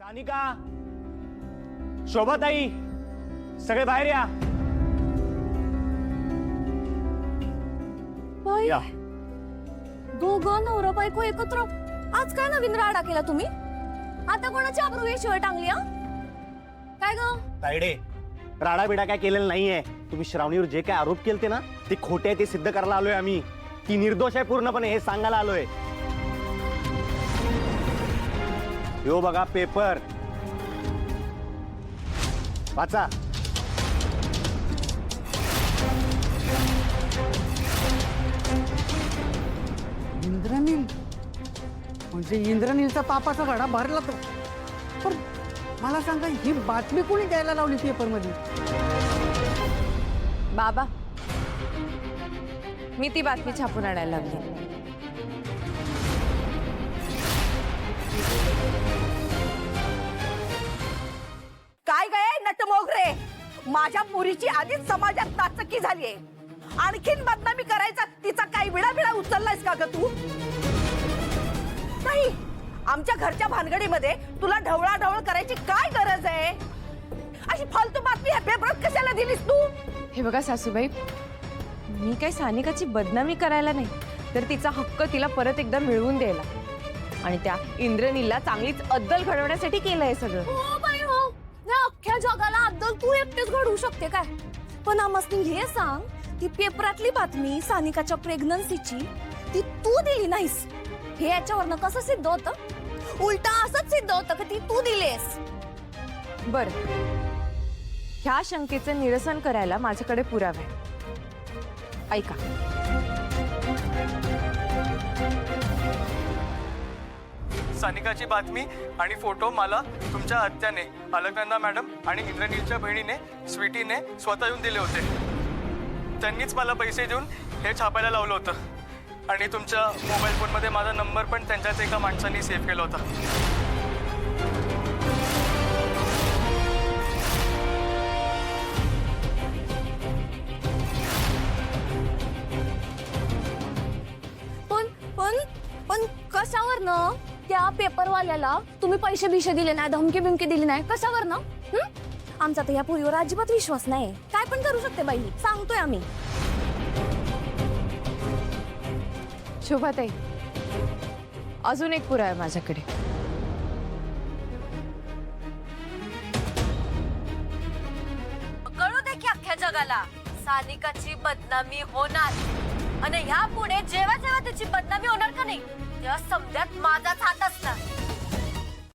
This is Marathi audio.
सानिका, शोभाताई, सगळे बाहेर या. बाई, या. दोघं नवरा बायको एकत्र. आज काय नवीन राडा केला तुम्ही? आता कोणाची अब्रू शिवाय टांगली हा? काय ग? तायडे, राडा बिडा काय केलेलं नाहीये. तुम्ही श्रावणीवर जे काय आरोप केलते ना ते खोटे आहे, ते सिद्ध करायला आलोय आम्ही. ती निर्दोष आहे पूर्णपणे, हे सांगायला आलोय. यो बघा पेपर वाचा. इंद्रनील म्हणजे इंद्रनीलचा पापाचा घडा भरला तो. पण मला सांगा, ही बातमी कोणी द्यायला लावली पेपर मध्ये? बाबा, मी ती बातमी छापून आणायला लागली. काय गय नटमोगरे, माझ्या पुरीची आधीच समाजात नाचक्की झालीये, आणखीन बदनामी करायचा तिचा काही विडा उचललायस का ग तू? नाही, आमच्या घरच्या भानगडीमध्ये तुला ढवळाढवळ करायची काय गरज आहे? अशी फालतू बातमी ह्या पेपरात कशाला दिलीस तू? हे बघा सासूबाई, मी काही सानिकाची बदनामी करायला नाही, तर तिचा हक्क तिला परत एकदा मिळवून द्यायला आणि त्या इंद्रनीलला चांगलीच अद्दल घडवण्यासाठी केलंय सगळं. हो बाई हो, या अख्ख्या जगाला अद्दल तू एकटेच घडवू शकते काय? पण आम्हाला हे सांग, ती पेपरातली बातमी सानिकाच्या प्रेग्नन्सीची ती तू दिली नाहीस, हे याच्यावरनं कसं सिद्ध होतं? उलटा असंच सिद्ध होतं की ती तू दिलेस. बर, ह्या शंकेचं निरसन करायला माझ्याकडे पुरावे आहेत. ऐका. सानिकाची बातमी आणि फोटो मला तुमच्या आत्याने, अलकनंदा मॅडम आणि इंद्रनीलच्या बहिणीने, स्वीटीने स्वतः येऊन दिले होते. त्यांनीच मला पैसे देऊन हे छापायला लावलं होतं आणि तुमच्या मोबाईल फोनमध्ये माझा नंबर पण त्यांच्याच एका माणसाने सेव्ह केला होता. पण पण पण कशावरनं त्या पेपरवाल्याला तुम्ही पैसे बिशे दिले नाही, धमकी बिमकी दिली नाही? कशावरनं? आमचा तर या पुरीवर अजिबात विश्वास नाही. काय पण करू शकते बाई, सांगतोय आम्ही. शोभाताई, अजून एक पुरावा आहे माझ्याकडे. कळू दे की अख्ख्या जगाला सानिकाची बदनामी होणार, आणि ह्या पुढे जेव्हा जेव्हा त्याची बदनामी होणार का नाही, तेव्हा समजात माझाच हात असणार.